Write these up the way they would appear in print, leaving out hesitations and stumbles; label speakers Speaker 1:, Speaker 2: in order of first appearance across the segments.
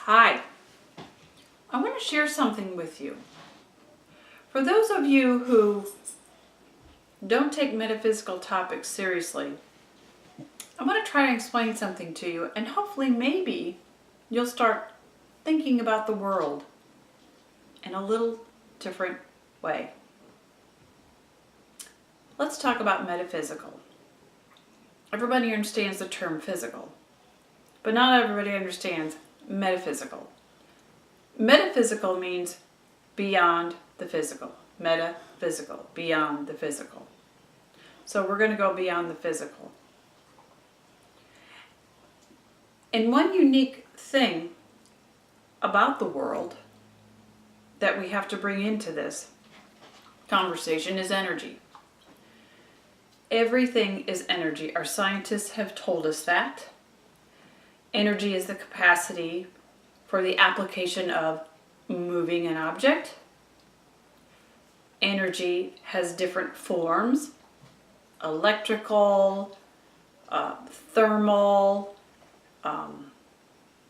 Speaker 1: Hi, I want to share something with you. For those of you who don't take metaphysical topics seriously, I want to try and explain something to you, and hopefully maybe you'll start thinking about the world in a little different way. Let's talk about metaphysical. Everybody understands the term physical, but not everybody understands metaphysical. Metaphysical means beyond the physical. Metaphysical, beyond the physical. So we're going to go beyond the physical. And one unique thing about the world that we have to bring into this conversation is energy. Everything is energy. Our scientists have told us that. Energy is the capacity for the application of moving an object. Energy has different forms: electrical, thermal,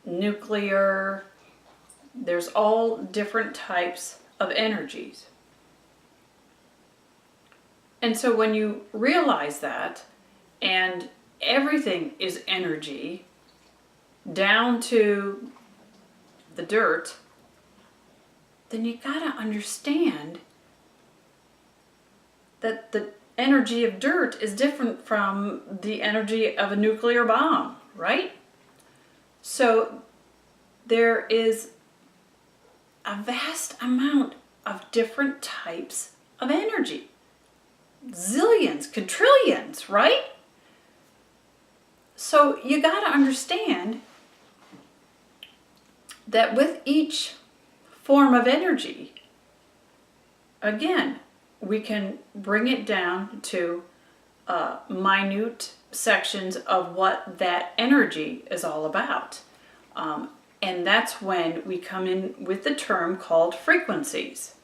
Speaker 1: nuclear. There's all different types of energies. And so when you realize that, and everything is energy, down to the dirt, then you gotta understand that the energy of dirt is different from the energy of a nuclear bomb, right? So there is a vast amount of different types of energy. Zillions, quadrillions, right? So you got to understand that with each form of energy, again, we can bring it down to minute sections of what that energy is all about. And that's when we come in with the term called frequencies.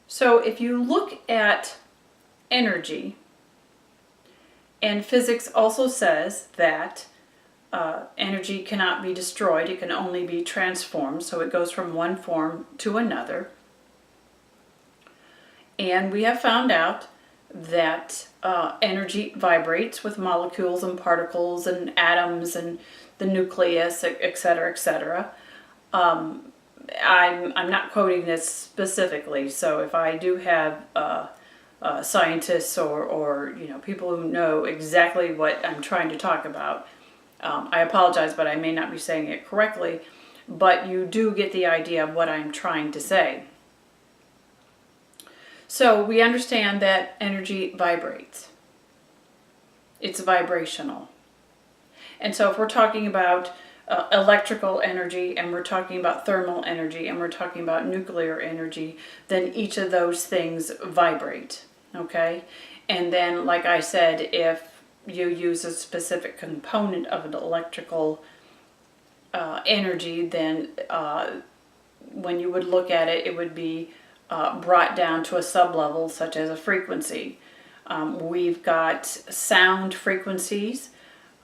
Speaker 1: So if you look at energy, and physics also says that energy cannot be destroyed, it can only be transformed, so it goes from one form to another. And we have found out that energy vibrates with molecules and particles and atoms and the nucleus, etc., etc. I'm not quoting this specifically, so if I do have scientists or people who know exactly what I'm trying to talk about, I apologize, but I may not be saying it correctly, but you do get the idea of what I'm trying to say. So we understand that energy vibrates. It's vibrational. And so if we're talking about electrical energy, and we're talking about thermal energy, and we're talking about nuclear energy, then each of those things vibrate, okay? And then, like I said, if you use a specific component of an electrical energy, then when you would look at it, it would be brought down to a sub-level, such as a frequency. We've got sound frequencies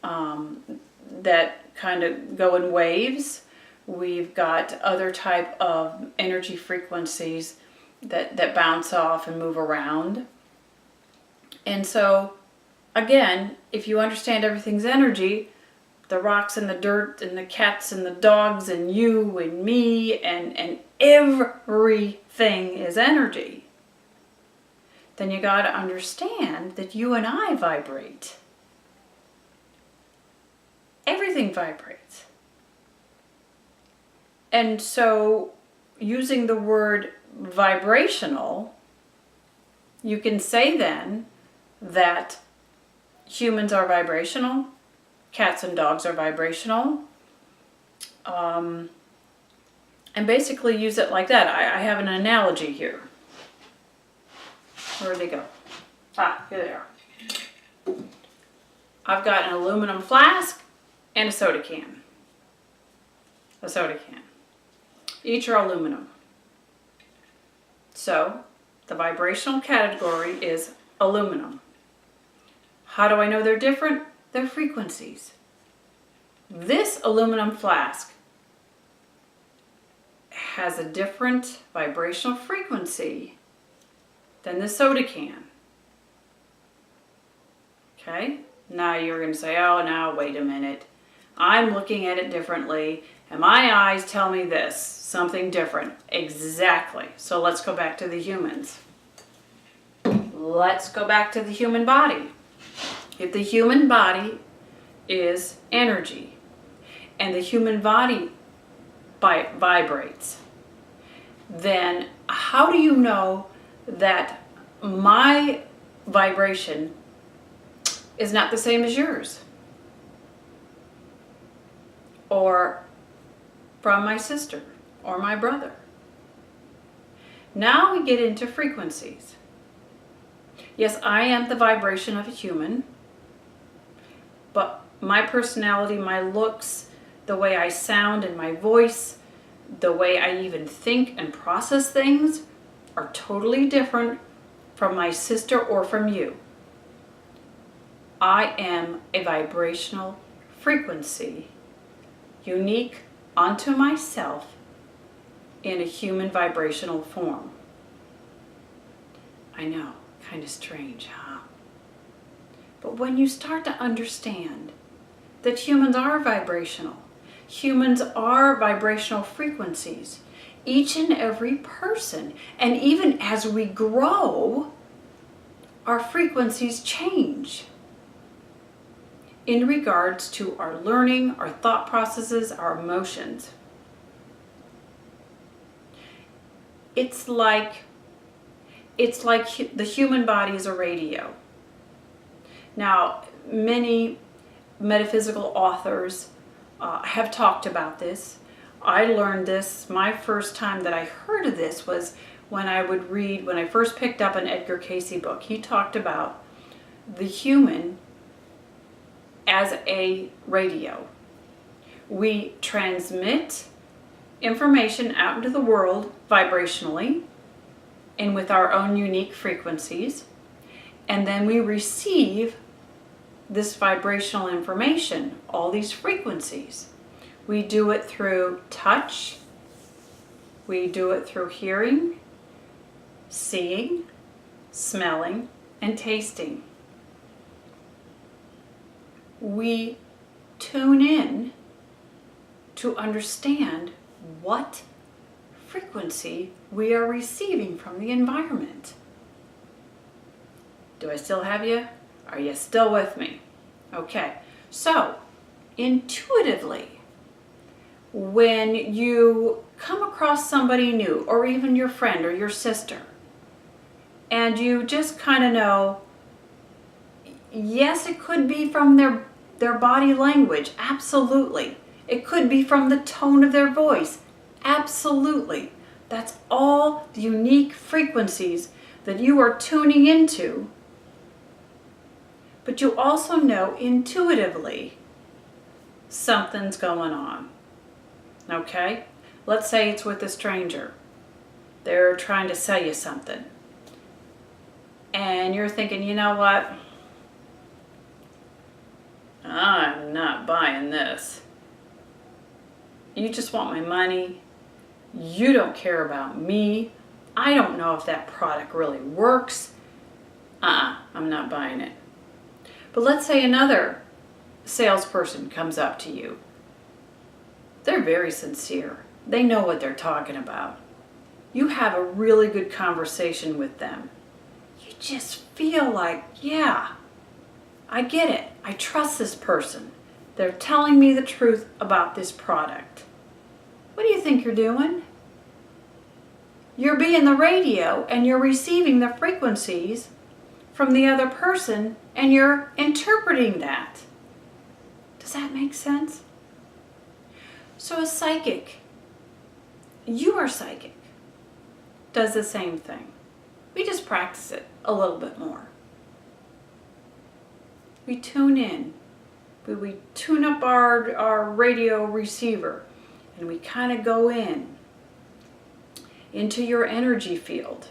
Speaker 1: that kind of go in waves. We've got other type of energy frequencies that bounce off and move around. And so, again, if you understand everything's energy, the rocks and the dirt and the cats and the dogs and you and me and everything is energy, then you got to understand that you and I vibrate. Everything vibrates. And so, using the word vibrational, you can say then that humans are vibrational, cats and dogs are vibrational, and basically use it like that. I have an analogy here. Where'd they go? Ah, here they are. I've got an aluminum flask and a soda can. A soda can. Each are aluminum. So, the vibrational category is aluminum. How do I know they're different? They're frequencies. This aluminum flask has a different vibrational frequency than the soda can. Okay? Now you're going to say, oh, now wait a minute. I'm looking at it differently, and my eyes tell me this, something different. Exactly. So let's go back to the humans. Let's go back to the human body. If the human body is energy, and the human body vibrates, then how do you know that my vibration is not the same as yours? Or from my sister or my brother? Now we get into frequencies. Yes, I am the vibration of a human, but my personality, my looks, the way I sound and my voice, the way I even think and process things are totally different from my sister or from you. I am a vibrational frequency, unique unto myself in a human vibrational form. I know, kind of strange, huh? But when you start to understand that humans are vibrational, humans are vibrational frequencies, each and every person, and even as we grow, our frequencies change in regards to our learning, our thought processes, our emotions. It's like the human body is a radio. Now, many metaphysical authors have talked about this. I learned this, my first time that I heard of this was when I first picked up an Edgar Cayce book. He talked about the human as a radio. We transmit information out into the world vibrationally and with our own unique frequencies, and then we receive this vibrational information, all these frequencies. We do it through touch, we do it through hearing, seeing, smelling, and tasting. We tune in to understand what frequency we are receiving from the environment. Do I still have you? Are you still with me? Okay, so intuitively, when you come across somebody new, or even your friend or your sister, and you just kind of know, yes, it could be from their body language, absolutely. It could be from the tone of their voice, absolutely. That's all the unique frequencies that you are tuning into. But you also know intuitively something's going on. Okay? Let's say it's with a stranger. They're trying to sell you something. And you're thinking, you know what? I'm not buying this. You just want my money. You don't care about me. I don't know if that product really works. I'm not buying it. But let's say another salesperson comes up to you. They're very sincere. They know what they're talking about. You have a really good conversation with them. You just feel like, yeah, I get it. I trust this person. They're telling me the truth about this product. What do you think you're doing? You're being the radio and you're receiving the frequencies from the other person and you're interpreting that. Does that make sense? So a psychic, you are psychic, does the same thing. We just practice it a little bit more. We tune in. We tune up our radio receiver and we kind of go into your energy field.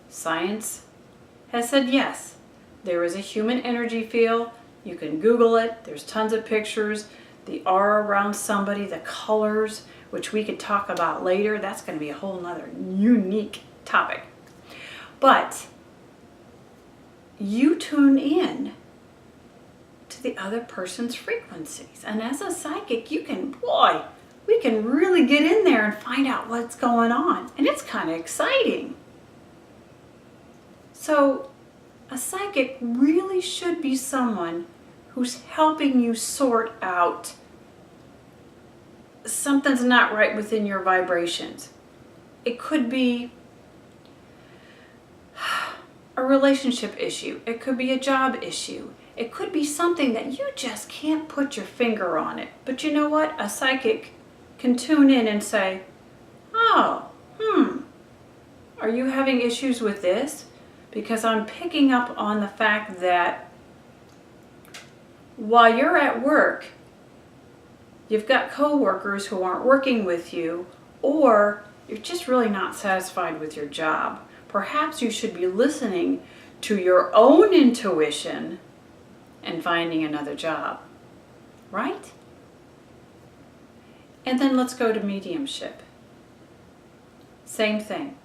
Speaker 1: Science has said yes, there is a human energy field. You can Google it. There's tons of pictures. the aura around somebody, the colors, which we could talk about later. That's going to be a whole nother unique topic. But you tune in to the other person's frequencies. And as a psychic, we can really get in there and find out what's going on. And it's kind of exciting. So a psychic really should be someone who's helping you sort out something's not right within your vibrations. It could be a relationship issue. It could be a job issue. It could be something that you just can't put your finger on it. But you know what? A psychic can tune in and say, oh, are you having issues with this? Because I'm picking up on the fact that while you're at work, you've got coworkers who aren't working with you, or you're just really not satisfied with your job. Perhaps you should be listening to your own intuition and finding another job, right? And then let's go to mediumship. Same thing.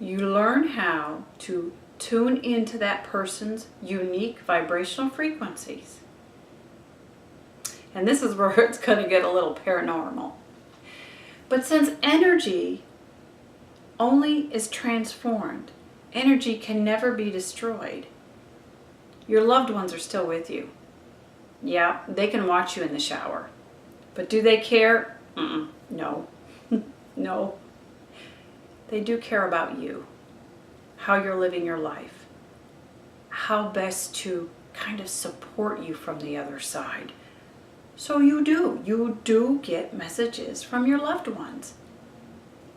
Speaker 1: You learn how to tune into that person's unique vibrational frequencies. And this is where it's going to get a little paranormal. But since energy only is transformed, energy can never be destroyed. Your loved ones are still with you. Yeah, they can watch you in the shower. But do they care? No. No. They do care about you, how you're living your life, how best to kind of support you from the other side. So you do get messages from your loved ones.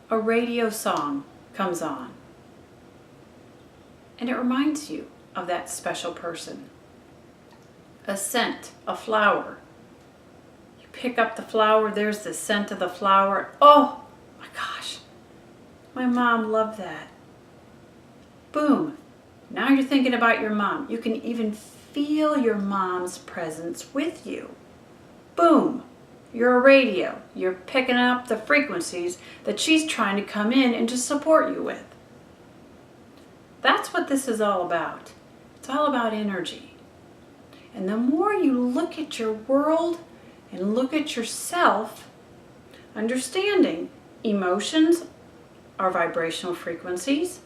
Speaker 1: A radio song comes on, and it reminds you of that special person. A scent, a flower. You pick up the flower, there's the scent of the flower. Oh my gosh, my mom loved that. Boom, now you're thinking about your mom. You can even feel your mom's presence with you. Boom, you're a radio. You're picking up the frequencies that she's trying to come in and to support you with. That's what this is all about. It's all about energy. And the more you look at your world and look at yourself, understanding emotions are vibrational frequencies,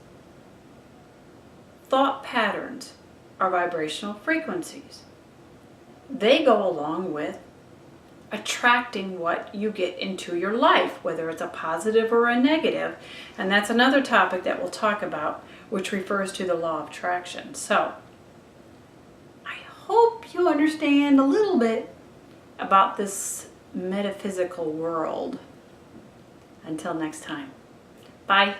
Speaker 1: thought patterns are vibrational frequencies. They go along with attracting what you get into your life, whether it's a positive or a negative. And that's another topic that we'll talk about, which refers to the law of attraction. So, I hope you understand a little bit about this metaphysical world. Until next time. Bye.